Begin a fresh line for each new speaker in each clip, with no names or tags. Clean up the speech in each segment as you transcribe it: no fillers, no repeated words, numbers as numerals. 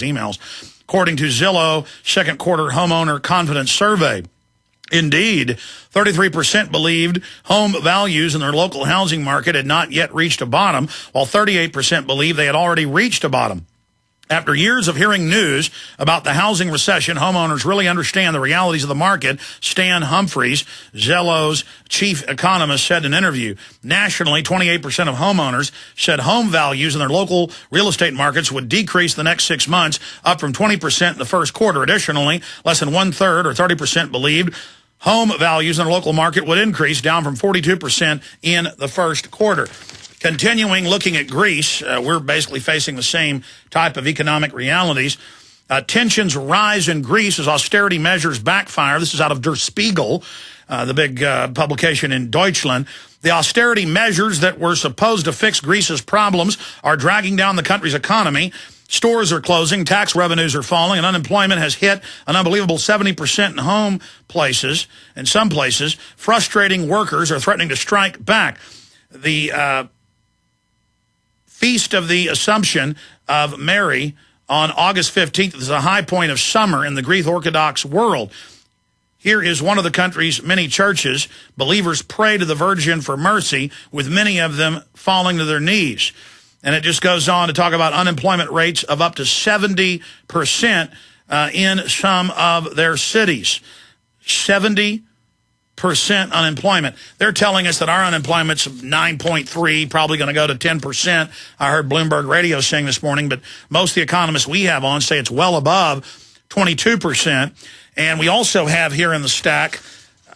emails, according to Zillow second quarter homeowner confidence survey. Indeed, 33% believed home values in their local housing market had not yet reached a bottom, while 38% believed they had already reached a bottom. After years of hearing news about the housing recession, homeowners really understand the realities of the market. Stan Humphreys, Zillow's chief economist, said in an interview. Nationally, 28% of homeowners said home values in their local real estate markets would decrease the next 6 months, up from 20% in the first quarter. Additionally, less than one-third, or 30%, believed home values in their local market would increase, down from 42% in the first quarter. Continuing looking at Greece, we're basically facing the same type of economic realities. Tensions rise in Greece as austerity measures backfire. This is out of Der Spiegel, the big publication in Deutschland. The austerity measures that were supposed to fix Greece's problems are dragging down the country's economy. Stores are closing, tax revenues are falling, and unemployment has hit an unbelievable 70% in home places. In some places, frustrating workers are threatening to strike back. The Feast of the Assumption of Mary on August 15th is a high point of summer in the Greek Orthodox world. Here is one of the country's many churches. Believers pray to the Virgin for mercy, with many of them falling to their knees. And it just goes on to talk about unemployment rates of up to 70% in some of their cities. 70% unemployment. They're telling us that our unemployment's 9.3, probably going to go to 10%. I heard Bloomberg Radio saying this morning, but most of the economists we have on say it's well above 22%. And we also have here in the stack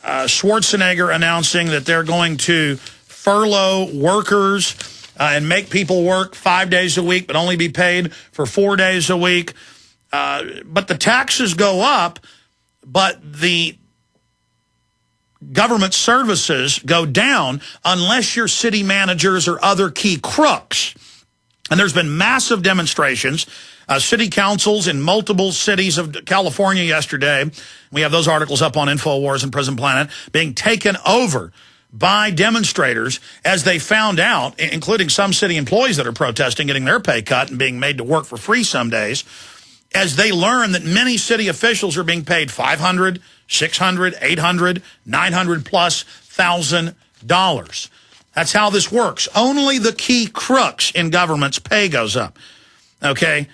Schwarzenegger announcing that they're going to furlough workers and make people work 5 days a week, but only be paid for 4 days a week. But the taxes go up, but the government services go down unless you're city managers or other key crooks. And there's been massive demonstrations. City councils in multiple cities of California yesterday, we have those articles up on InfoWars and Prison Planet, being taken over by demonstrators as they found out, including some city employees that are protesting, getting their pay cut and being made to work for free some days, as they learn that many city officials are being paid $500, $600, $800, $900 plus $1,000. That's how this works. Only the key crooks in government's pay goes up. Okay?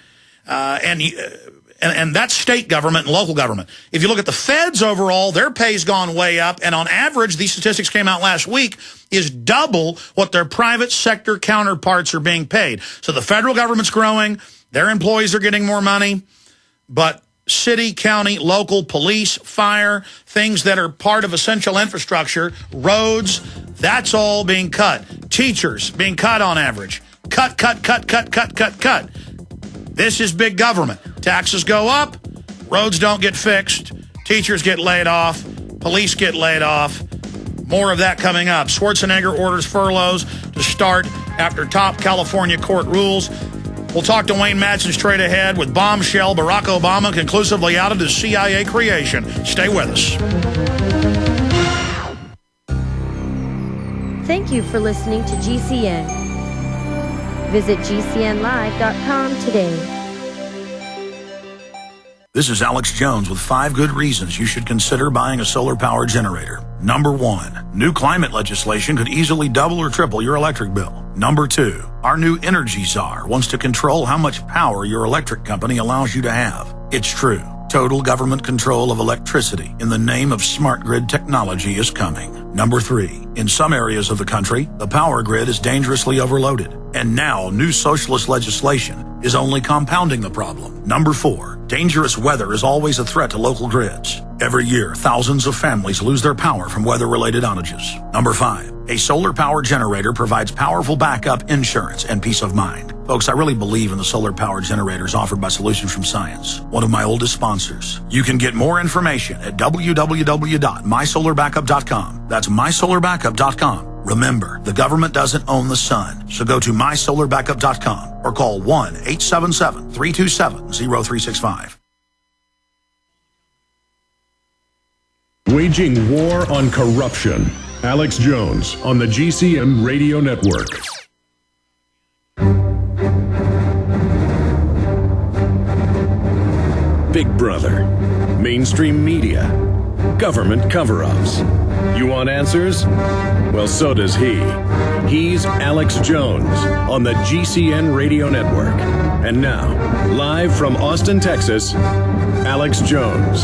And that's state government and local government. If you look at the feds overall, their pay's gone way up, and on average, these statistics came out last week, is double what their private sector counterparts are being paid. So the federal government's growing, their employees are getting more money, but city, county, local, police, fire, things that are part of essential infrastructure, roads, that's all being cut. Teachers being cut on average. Cut. This is big government. Taxes go up, roads don't get fixed, teachers get laid off, police get laid off. More of that coming up. Schwarzenegger orders furloughs to start after top California court rules. We'll talk to Wayne Madsen straight ahead with Bombshell. Barack Obama conclusively outed his CIA creation. Stay with us.
Thank you for listening to GCN. Visit GCNlive.com today.
This is Alex Jones with 5 good reasons you should consider buying a solar power generator. Number 1, new climate legislation could easily double or triple your electric bill. Number 2, our new energy czar wants to control how much power your electric company allows you to have. It's true. Total government control of electricity in the name of smart grid technology is coming. Number 3, in some areas of the country, the power grid is dangerously overloaded. And now new socialist legislation is only compounding the problem. Number 4, dangerous weather is always a threat to local grids. Every year, thousands of families lose their power from weather-related outages. Number 5, a solar power generator provides powerful backup insurance and peace of mind. Folks, I really believe in the solar power generators offered by Solutions from Science, one of my oldest sponsors. You can get more information at www.mysolarbackup.com. That's mysolarbackup.com. Remember, the government doesn't own the sun, so go to mysolarbackup.com or call 1-877-327-0365.
Waging war on corruption. Alex Jones on the GCN Radio Network. Big Brother, mainstream media, government cover-ups. You want answers? Well, so does he. He's Alex Jones on the GCN Radio Network. And now, live from Austin, Texas, Alex Jones.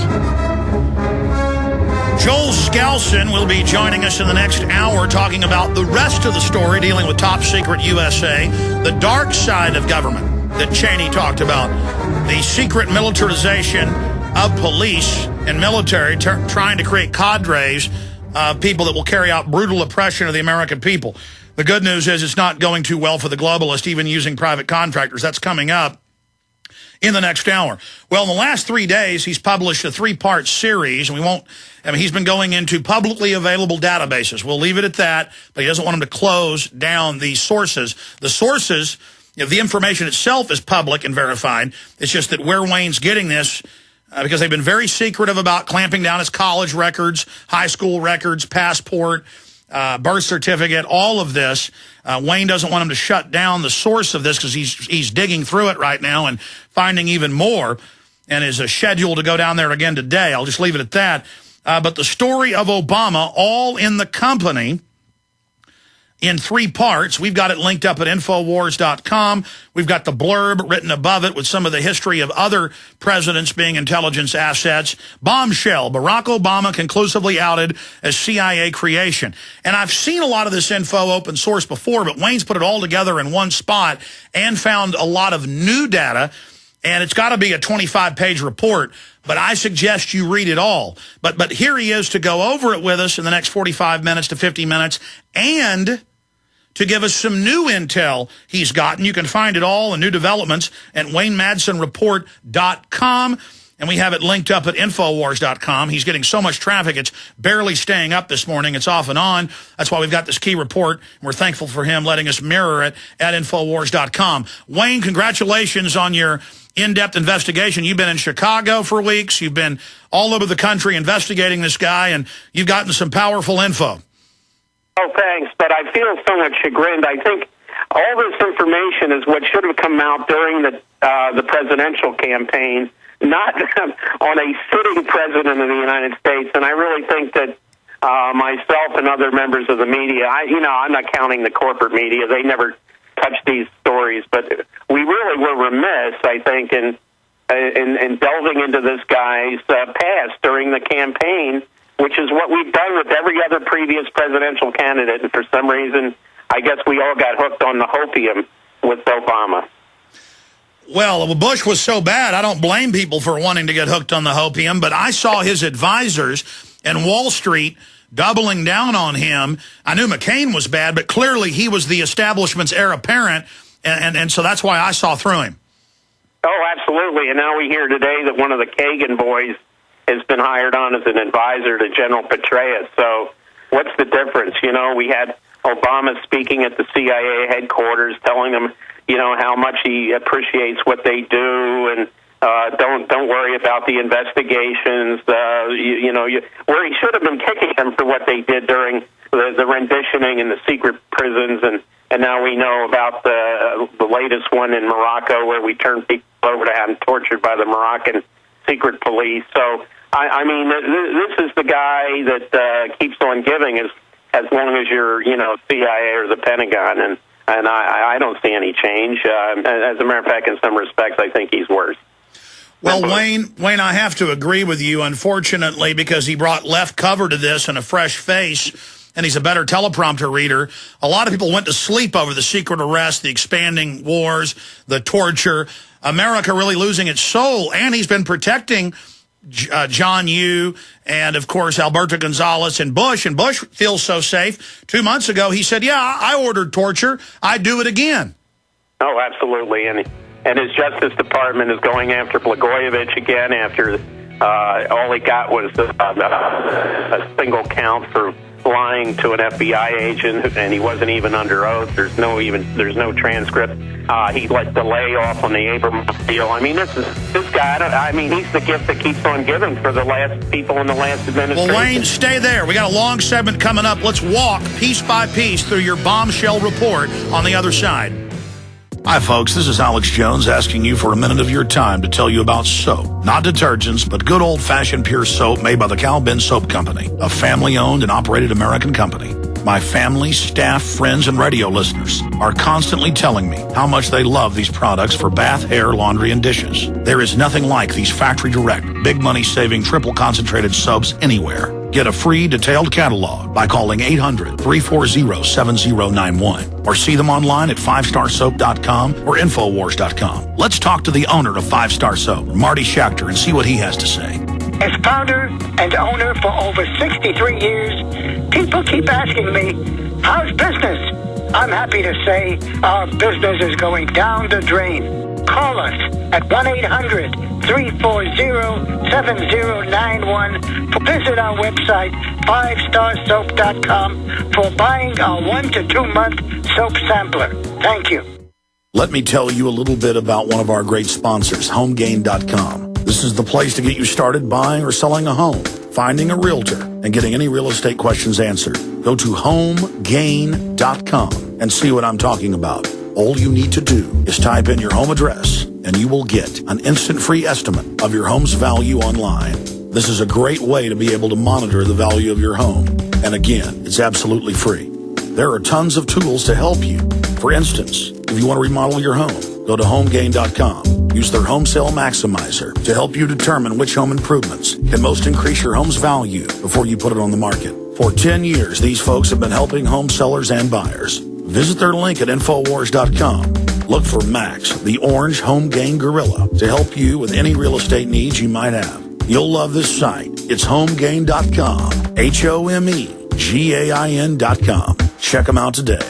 Joel Skousen will be joining us in the next hour talking about the rest of the story dealing with Top Secret USA, the dark side of government that Cheney talked about, the secret militarization of police and military trying to create cadres, people that will carry out brutal oppression of the American people. The good news is it's not going too well for the globalists, even using private contractors. That's coming up in the next hour. Well, in the last 3 days, he's published a 3-part series, and he's been going into publicly available databases. We'll leave it at that, but he doesn't want him to close down the sources. The sources, the information itself is public and verified. It's just that where Wayne's getting this, because they've been very secretive about clamping down his college records, high school records, passport, birth certificate, all of this. Wayne doesn't want him to shut down the source of this because he's digging through it right now and finding even more, and is scheduled to go down there again today. I'll just leave it at that. But the story of Obama, all in the company, in 3 parts. We've got it linked up at Infowars.com. We've got the blurb written above it with some of the history of other presidents being intelligence assets. Bombshell, Barack Obama conclusively outed as CIA creation. And I've seen a lot of this info open source before, but Wayne's put it all together in one spot and found a lot of new data. And it's got to be a 25-page report, but I suggest you read it all. But here he is to go over it with us in the next 45 minutes to 50 minutes and to give us some new intel he's gotten. You can find it all and new developments at WayneMadsenReport.com, and we have it linked up at Infowars.com. He's getting so much traffic, it's barely staying up this morning. It's off and on. That's why we've got this key report, and we're thankful for him letting us mirror it at Infowars.com. Wayne, congratulations on your in-depth investigation. You've been in Chicago for weeks. You've been all over the country investigating this guy, and you've gotten some powerful info.
Oh, thanks, but I feel somewhat chagrined. I think all this information is what should have come out during the presidential campaign, not on a sitting president of the United States. And I really think that myself and other members of the media, I'm not counting the corporate media, they never touch these stories, but we really were remiss, I think, in delving into this guy's past during the campaign, which is what we've done with every other previous presidential candidate. And for some reason, I guess we all got hooked on the hopium with Obama.
Well, Bush was so bad, I don't blame people for wanting to get hooked on the hopium, but I saw his advisors and Wall Street doubling down on him. I knew McCain was bad, but clearly he was the establishment's heir apparent, and so that's why I saw through him.
Oh, absolutely. And now we hear today that one of the Kagan boys has been hired on as an advisor to General Petraeus. So what's the difference? We had Obama speaking at the CIA headquarters telling them, how much he appreciates what they do and don't worry about the investigations. Where he should have been kicking them for what they did during the renditioning in the secret prisons, and now we know about the latest one in Morocco where we turned people over to have them tortured by the Moroccan secret police. So I mean, this is the guy that keeps on giving as long as you're CIA or the Pentagon, and I don't see any change. As a matter of fact, in some respects, I think he's worse.
Well, Wayne, I have to agree with you, unfortunately, because he brought left cover to this and a fresh face, and he's a better teleprompter reader. A lot of people went to sleep over the secret arrest, the expanding wars, the torture, America really losing its soul, and he's been protecting John Yoo and, of course, Alberto Gonzalez and Bush feels so safe. 2 months ago, he said, yeah, I ordered torture. I'd do it again. Oh,
absolutely. And his Justice Department is going after Blagojevich again after all he got was a single count for lying to an FBI agent, and he wasn't even under oath. There's no transcript. He let the layoff on the Abrams deal. I mean, this guy. He's the gift that keeps on giving for the last people in the last administration.
Well, Wayne, stay there. We got a long segment coming up. Let's walk piece by piece through your bombshell report on the other side. Hi, folks. This is Alex Jones asking you for a minute of your time to tell you about soap. Not detergents, but good old-fashioned pure soap made by the Cal Ben Soap Company, a family-owned and operated American company. My family, staff, friends, and radio listeners are constantly telling me how much they love these products for bath, hair, laundry, and dishes. There is nothing like these factory-direct, big money-saving, triple-concentrated soaps anywhere. Get a free detailed catalog by calling 800-340-7091 or see them online at 5starsoap.com or Infowars.com. Let's talk to the owner of 5 Star Soap, Marty Schachter, and see what he has to say.
As founder and owner for over 63 years, people keep asking me, how's business? I'm happy to say our business is going down the drain. Call us at 1-800-340-7091. Visit our website, 5starsoap.com, for buying our 1 to 2 month soap sampler. Thank you.
Let me tell you a little bit about one of our great sponsors, HomeGain.com. This is the place to get you started buying or selling a home, finding a realtor, and getting any real estate questions answered. Go to HomeGain.com and see what I'm talking about. All you need to do is type in your home address, and you will get an instant free estimate of your home's value online. This is a great way to be able to monitor the value of your home. And again, it's absolutely free. There are tons of tools to help you. For instance, if you want to remodel your home, go to HomeGain.com. Use their Home Sale Maximizer to help you determine which home improvements can most increase your home's value before you put it on the market. For 10 years, these folks have been helping home sellers and buyers. Visit their link at Infowars.com. Look for Max, the orange Home Gain Gorilla, to help you with any real estate needs you might have. You'll love this site. It's HomeGain.com. HomeGain.com. Check them out today.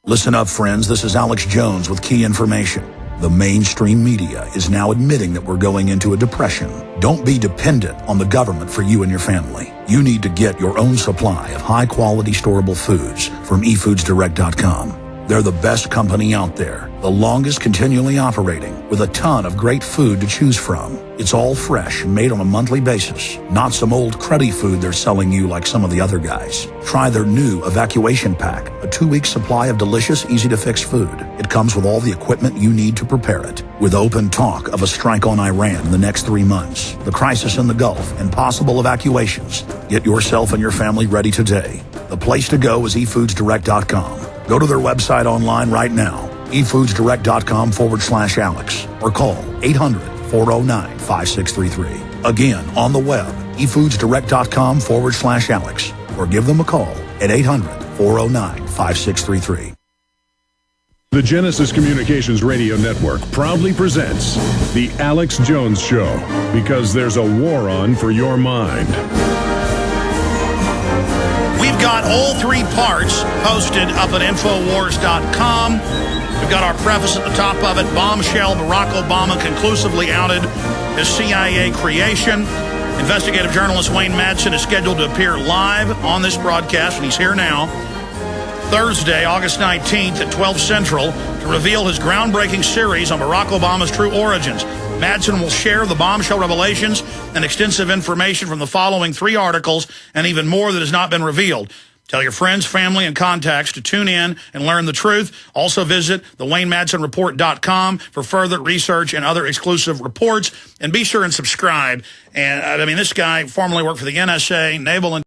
Listen up, friends. This is Alex Jones with key information. The mainstream media is now admitting that we're going into a depression. Don't be dependent on the government for you and your family. You need to get your own supply of high-quality storable foods from eFoodsDirect.com. They're the best company out there, the longest continually operating, with a ton of great food to choose from. It's all fresh and made on a monthly basis, not some old cruddy food they're selling you like some of the other guys. Try their new Evacuation Pack, a 2-week supply of delicious, easy-to-fix food. It comes with all the equipment you need to prepare it. With open talk of a strike on Iran in the next 3 months, the crisis in the Gulf, and possible evacuations, get yourself and your family ready today. The place to go is eFoodsDirect.com. Go to their website online right now, eFoodsDirect.com/Alex, or call 800-409-5633. Again, on the web, eFoodsDirect.com/Alex, or give them a call at 800-409-5633.
The Genesis Communications Radio Network proudly presents The Alex Jones Show, because there's a war on for your mind.
We've got all 3 parts posted up at Infowars.com. We've got our preface at the top of it. Bombshell, Barack Obama conclusively outed as CIA creation. Investigative journalist Wayne Madsen is scheduled to appear live on this broadcast, and he's here now, Thursday, August 19th at 12 Central, to reveal his groundbreaking series on Barack Obama's true origins. Madsen will share the bombshell revelations and extensive information from the following 3 articles and even more that has not been revealed. Tell your friends, family, and contacts to tune in and learn the truth. Also visit the WayneMadsenReport.com for further research and other exclusive reports. And be sure and subscribe. And I mean, this guy formerly worked for the NSA, Naval